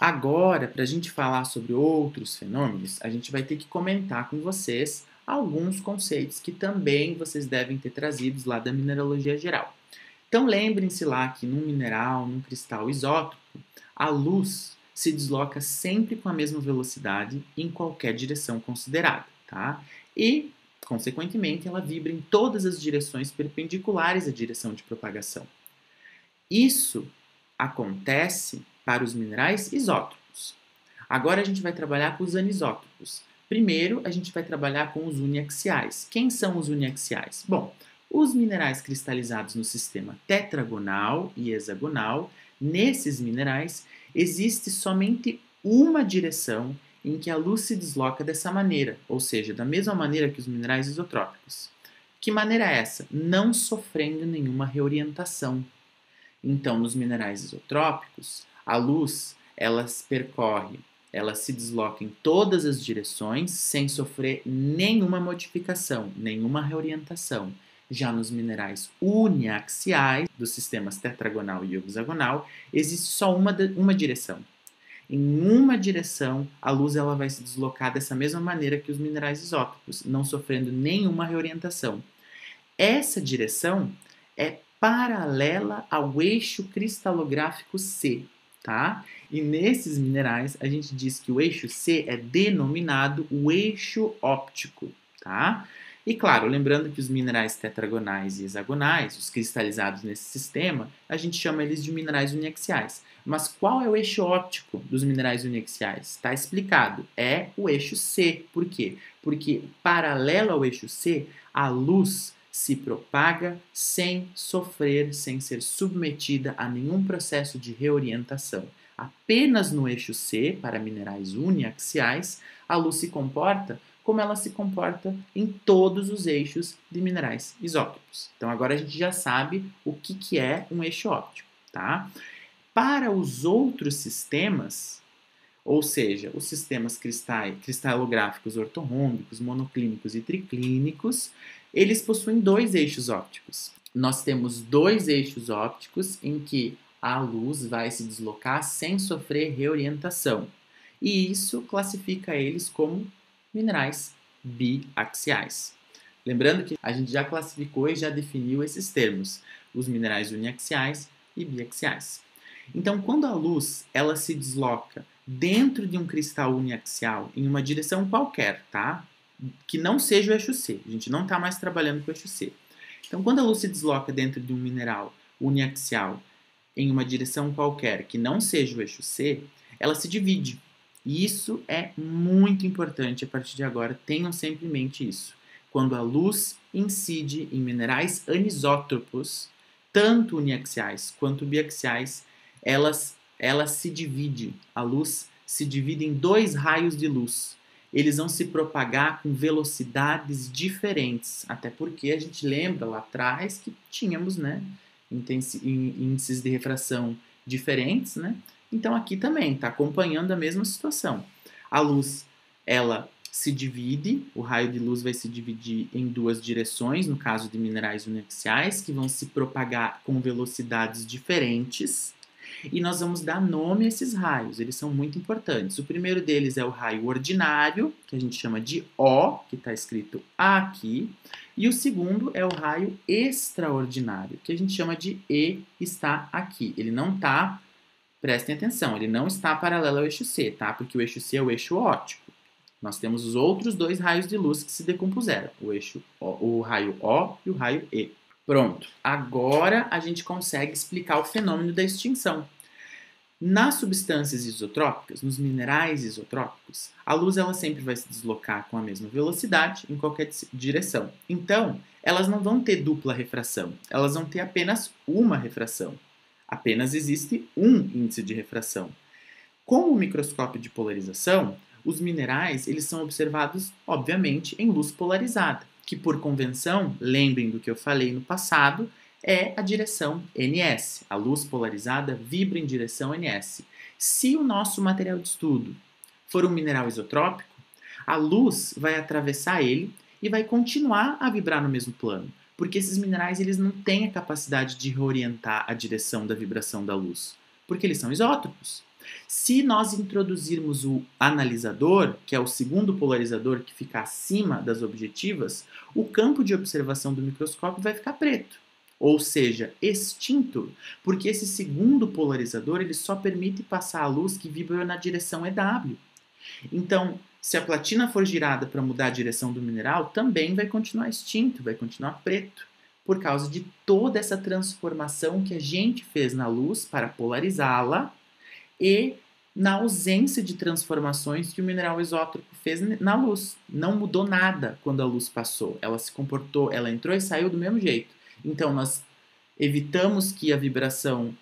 Agora, para a gente falar sobre outros fenômenos, a gente vai ter que comentar com vocês alguns conceitos que também vocês devem ter trazidos lá da mineralogia geral. Então lembrem-se lá que num mineral, num cristal isótopo, a luz se desloca sempre com a mesma velocidade em qualquer direção considerada, tá? E, consequentemente, ela vibra em todas as direções perpendiculares à direção de propagação. Isso acontece para os minerais isótopos. Agora a gente vai trabalhar com os anisótopos. Primeiro, a gente vai trabalhar com os uniaxiais. Quem são os uniaxiais? Bom, os minerais cristalizados no sistema tetragonal e hexagonal, nesses minerais, existe somente uma direção em que a luz se desloca dessa maneira, ou seja, da mesma maneira que os minerais isotrópicos. Que maneira é essa? Não sofrendo nenhuma reorientação. Então, nos minerais isotrópicos, a luz ela se desloca em todas as direções sem sofrer nenhuma modificação, nenhuma reorientação. Já nos minerais uniaxiais, dos sistemas tetragonal e hexagonal, existe só uma direção. Em uma direção, a luz ela vai se deslocar dessa mesma maneira que os minerais isótopos, não sofrendo nenhuma reorientação. Essa direção é paralela ao eixo cristalográfico C, tá? E nesses minerais, a gente diz que o eixo C é denominado o eixo óptico, tá? E claro, lembrando que os minerais tetragonais e hexagonais, os cristalizados nesse sistema, a gente chama eles de minerais uniaxiais. Mas qual é o eixo óptico dos minerais uniaxiais? Está explicado, é o eixo C. Por quê? Porque paralelo ao eixo C, a luz se propaga sem sofrer, sem ser submetida a nenhum processo de reorientação. Apenas no eixo C, para minerais uniaxiais, a luz se comporta como ela se comporta em todos os eixos de minerais isótopos. Então agora a gente já sabe o que é um eixo óptico, tá? Para os outros sistemas, ou seja, os sistemas cristalográficos ortorrômbicos, monoclínicos e triclínicos, eles possuem dois eixos ópticos. Nós temos dois eixos ópticos em que a luz vai se deslocar sem sofrer reorientação. E isso classifica eles como minerais biaxiais. Lembrando que a gente já classificou e já definiu esses termos, os minerais uniaxiais e biaxiais. Então, quando a luz ela se desloca dentro de um cristal uniaxial em uma direção qualquer, tá? Que não seja o eixo C. A gente não está mais trabalhando com o eixo C. Então, quando a luz se desloca dentro de um mineral uniaxial em uma direção qualquer que não seja o eixo C, ela se divide. E isso é muito importante a partir de agora. Tenham sempre em mente isso. Quando a luz incide em minerais anisótropos, tanto uniaxiais quanto biaxiais, ela se divide, a luz se divide em dois raios de luz. Eles vão se propagar com velocidades diferentes, até porque a gente lembra lá atrás que tínhamos, né, índices de refração diferentes, né? Então aqui também está acompanhando a mesma situação. A luz, ela se divide, o raio de luz vai se dividir em duas direções, no caso de minerais uniaxiais, que vão se propagar com velocidades diferentes. E nós vamos dar nome a esses raios, eles são muito importantes. O primeiro deles é o raio ordinário, que a gente chama de O, que está escrito aqui. E o segundo é o raio extraordinário, que a gente chama de E, está aqui. Ele não está, prestem atenção, ele não está paralelo ao eixo C, tá? Porque o eixo C é o eixo óptico. Nós temos os outros dois raios de luz que se decompuseram, o raio O e o raio E. Pronto, agora a gente consegue explicar o fenômeno da extinção. Nas substâncias isotrópicas, nos minerais isotrópicos, a luz ela sempre vai se deslocar com a mesma velocidade em qualquer direção. Então, elas não vão ter dupla refração, elas vão ter apenas uma refração. Apenas existe um índice de refração. Com o microscópio de polarização, os minerais eles são observados, obviamente, em luz polarizada, que por convenção, lembrem do que eu falei no passado, é a direção NS. A luz polarizada vibra em direção NS. Se o nosso material de estudo for um mineral isotrópico, a luz vai atravessar ele e vai continuar a vibrar no mesmo plano, porque esses minerais eles não têm a capacidade de reorientar a direção da vibração da luz, porque eles são isótropos. Se nós introduzirmos o analisador, que é o segundo polarizador que fica acima das objetivas, o campo de observação do microscópio vai ficar preto, ou seja, extinto, porque esse segundo polarizador ele só permite passar a luz que vibra na direção EW. Então, se a platina for girada para mudar a direção do mineral, também vai continuar extinto, vai continuar preto, por causa de toda essa transformação que a gente fez na luz para polarizá-la e na ausência de transformações que o mineral isótropo fez na luz. Não mudou nada quando a luz passou. Ela se comportou, ela entrou e saiu do mesmo jeito. Então, nós evitamos que a vibração,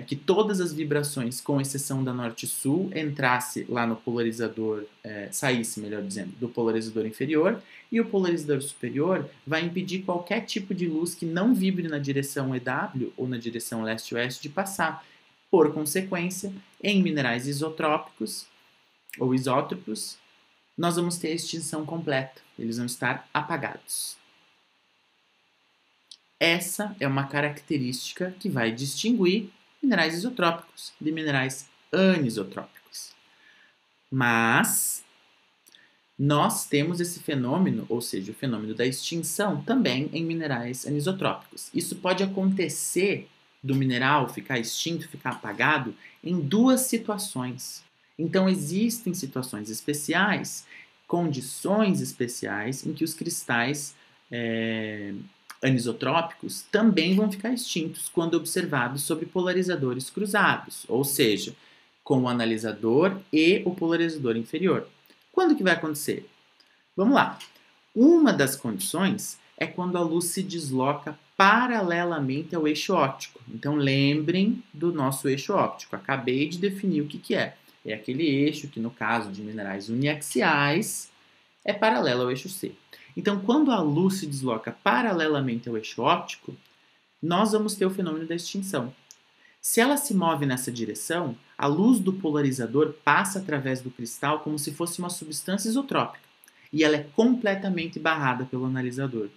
que todas as vibrações, com exceção da norte-sul, entrasse lá no polarizador, saísse, melhor dizendo, do polarizador inferior, e o polarizador superior vai impedir qualquer tipo de luz que não vibre na direção EW ou na direção leste-oeste de passar. Por consequência, em minerais isotrópicos ou isótropos, nós vamos ter a extinção completa. Eles vão estar apagados. Essa é uma característica que vai distinguir minerais isotrópicos de minerais anisotrópicos. Mas nós temos esse fenômeno, ou seja, o fenômeno da extinção, também em minerais anisotrópicos. Isso pode acontecer do mineral ficar extinto, ficar apagado, em duas situações. Então, existem situações especiais, condições especiais, em que os cristais anisotrópicos também vão ficar extintos quando observados sobre polarizadores cruzados, ou seja, com o analisador e o polarizador inferior. Quando que vai acontecer? Vamos lá. Uma das condições é quando a luz se desloca paralelamente ao eixo óptico. Então, lembrem do nosso eixo óptico. Acabei de definir o que é. É aquele eixo que, no caso de minerais uniaxiais, é paralelo ao eixo C. Então, quando a luz se desloca paralelamente ao eixo óptico, nós vamos ter o fenômeno da extinção. Se ela se move nessa direção, a luz do polarizador passa através do cristal como se fosse uma substância isotrópica, e ela é completamente barrada pelo analisador.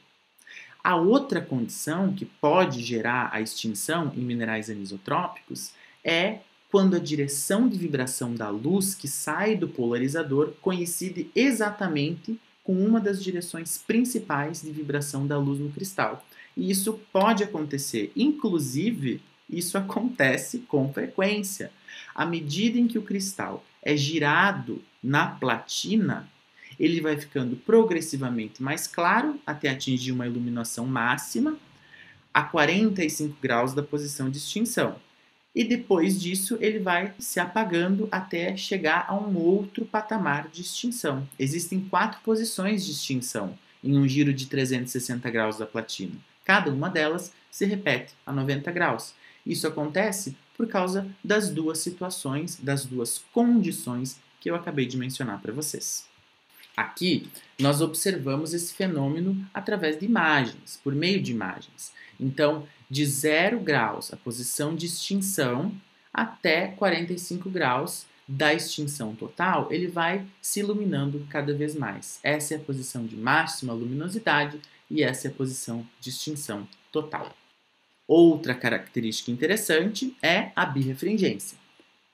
A outra condição que pode gerar a extinção em minerais anisotrópicos é quando a direção de vibração da luz que sai do polarizador coincide exatamente com uma das direções principais de vibração da luz no cristal. E isso pode acontecer, inclusive, isso acontece com frequência. À medida em que o cristal é girado na platina, ele vai ficando progressivamente mais claro até atingir uma iluminação máxima a 45 graus da posição de extinção. E depois disso ele vai se apagando até chegar a um outro patamar de extinção. Existem 4 posições de extinção em um giro de 360 graus da platina. Cada uma delas se repete a 90 graus. Isso acontece por causa das duas situações, das duas condições que eu acabei de mencionar para vocês. Aqui, nós observamos esse fenômeno através de imagens, por meio de imagens. Então, de 0 graus, a posição de extinção, até 45 graus da extinção total, ele vai se iluminando cada vez mais. Essa é a posição de máxima luminosidade e essa é a posição de extinção total. Outra característica interessante é a birrefringência.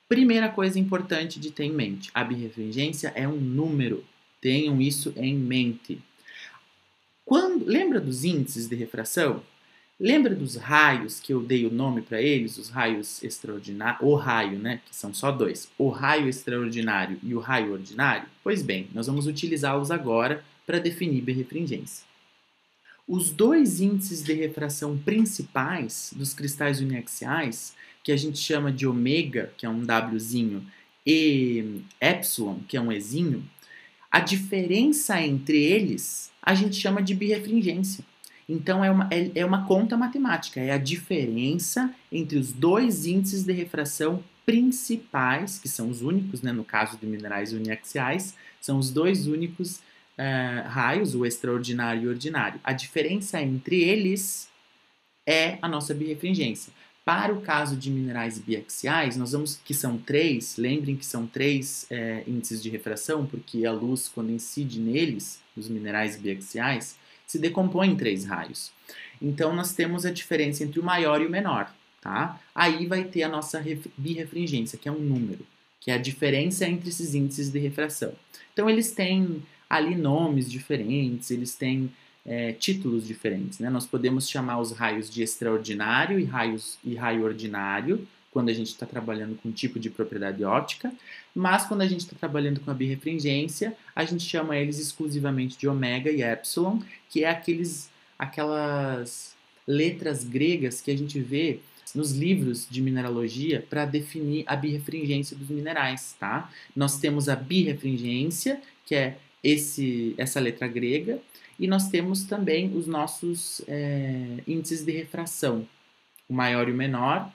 Primeira coisa importante de ter em mente, a birrefringência é um número. Tenham isso em mente. Lembra dos índices de refração? Lembra dos raios que eu dei o nome para eles? Os raios extraordinários, o raio, né? Que são só 2. O raio extraordinário e o raio ordinário? Pois bem, nós vamos utilizá-los agora para definir birrefringência. Os 2 índices de refração principais dos cristais uniaxiais, que a gente chama de ômega, que é um Wzinho, e epsilon, que é um Ezinho, a diferença entre eles a gente chama de birrefringência. Então é uma conta matemática, é a diferença entre os 2 índices de refração principais, que são os únicos, né, no caso de minerais uniaxiais, são os 2 únicos raios, o extraordinário e o ordinário. A diferença entre eles é a nossa birrefringência. Para o caso de minerais biaxiais, que são 3, lembrem que são 3 índices de refração, porque a luz, quando incide neles, os minerais biaxiais, se decompõe em 3 raios. Então, nós temos a diferença entre o maior e o menor, tá? Aí vai ter a nossa birrefringência, que é um número. que é a diferença entre esses índices de refração. Então, eles têm ali nomes diferentes, eles têm títulos diferentes, né? Nós podemos chamar os raios de extraordinário e raio ordinário, quando a gente está trabalhando com um tipo de propriedade óptica, mas quando a gente está trabalhando com a birrefringência, a gente chama eles exclusivamente de ômega e epsilon, que é aquelas letras gregas que a gente vê nos livros de mineralogia para definir a birrefringência dos minerais, tá? Nós temos a birrefringência, que é essa letra grega, e nós temos também os nossos índices de refração, o maior e o menor,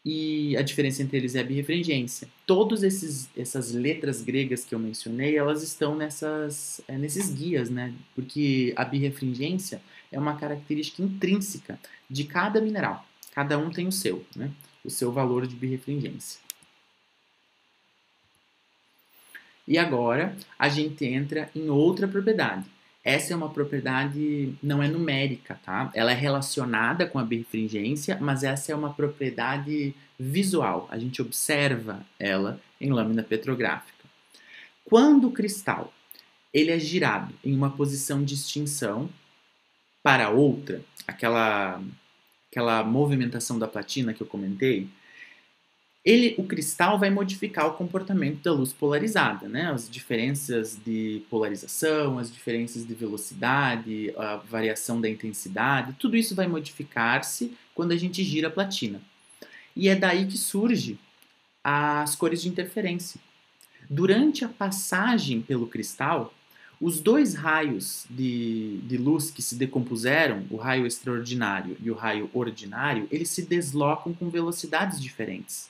e a diferença entre eles é a birrefringência. Todas essas letras gregas que eu mencionei, elas estão nesses guias, né? Porque a birrefringência é uma característica intrínseca de cada mineral. Cada um tem o seu, né? O seu valor de birrefringência. E agora a gente entra em outra propriedade. Essa é uma propriedade, não é numérica, tá? Ela é relacionada com a birrefringência, mas essa é uma propriedade visual. A gente observa ela em lâmina petrográfica. Quando o cristal ele é girado em uma posição de extinção para outra, aquela movimentação da platina que eu comentei, o cristal vai modificar o comportamento da luz polarizada, né? As diferenças de polarização, as diferenças de velocidade, a variação da intensidade, tudo isso vai modificar-se quando a gente gira a platina. E é daí que surge as cores de interferência. Durante a passagem pelo cristal, os dois raios de luz que se decompuseram, o raio extraordinário e o raio ordinário, eles se deslocam com velocidades diferentes.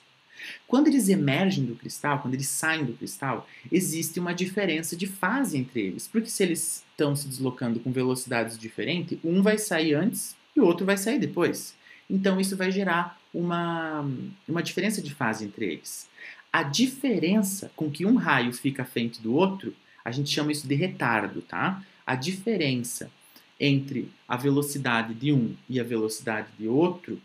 Quando eles emergem do cristal, quando eles saem do cristal, existe uma diferença de fase entre eles. Porque se eles estão se deslocando com velocidades diferentes, um vai sair antes e o outro vai sair depois. Então isso vai gerar uma diferença de fase entre eles. A diferença com que um raio fica à frente do outro, a gente chama isso de retardo, tá? A diferença entre a velocidade de um e a velocidade de outro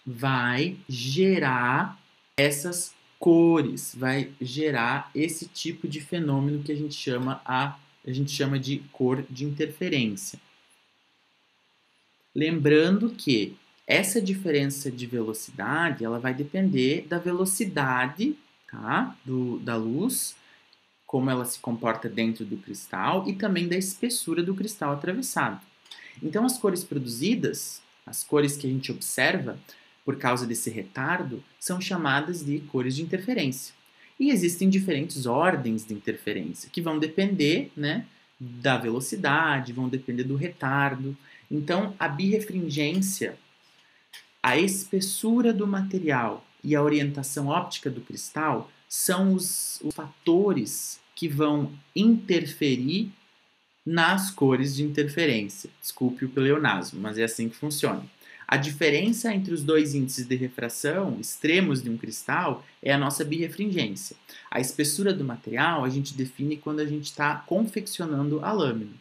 vai gerar essas cores, vai gerar esse tipo de fenômeno que a gente chama de cor de interferência. Lembrando que essa diferença de velocidade, ela vai depender da velocidade, tá, da luz, como ela se comporta dentro do cristal e também da espessura do cristal atravessado. Então, as cores produzidas, as cores que a gente observa, por causa desse retardo, são chamadas de cores de interferência. E existem diferentes ordens de interferência, que vão depender, né, da velocidade, vão depender do retardo. Então, a birrefringência, a espessura do material e a orientação óptica do cristal são os fatores que vão interferir nas cores de interferência. Desculpe o pleonasmo, mas é assim que funciona. A diferença entre os dois índices de refração extremos de um cristal é a nossa birrefringência. A espessura do material a gente define quando a gente está confeccionando a lâmina.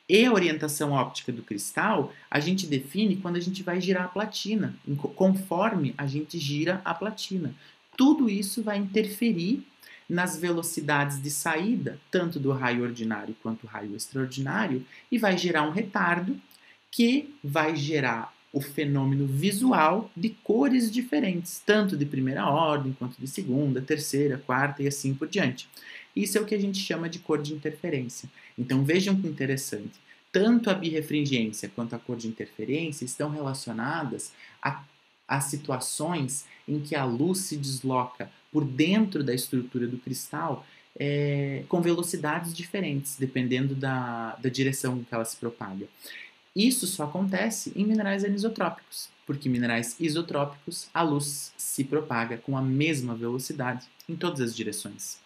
E a orientação óptica do cristal a gente define quando a gente vai girar a platina, conforme a gente gira a platina. Tudo isso vai interferir nas velocidades de saída, tanto do raio ordinário quanto do raio extraordinário, e vai gerar um retardo que vai gerar o fenômeno visual de cores diferentes, tanto de primeira ordem, quanto de segunda, terceira, quarta e assim por diante. Isso é o que a gente chama de cor de interferência. Então vejam que interessante. Tanto a birrefringência quanto a cor de interferência estão relacionadas a situações em que a luz se desloca por dentro da estrutura do cristal com velocidades diferentes, dependendo da direção em que ela se propaga. Isso só acontece em minerais anisotrópicos, porque em minerais isotrópicos a luz se propaga com a mesma velocidade em todas as direções.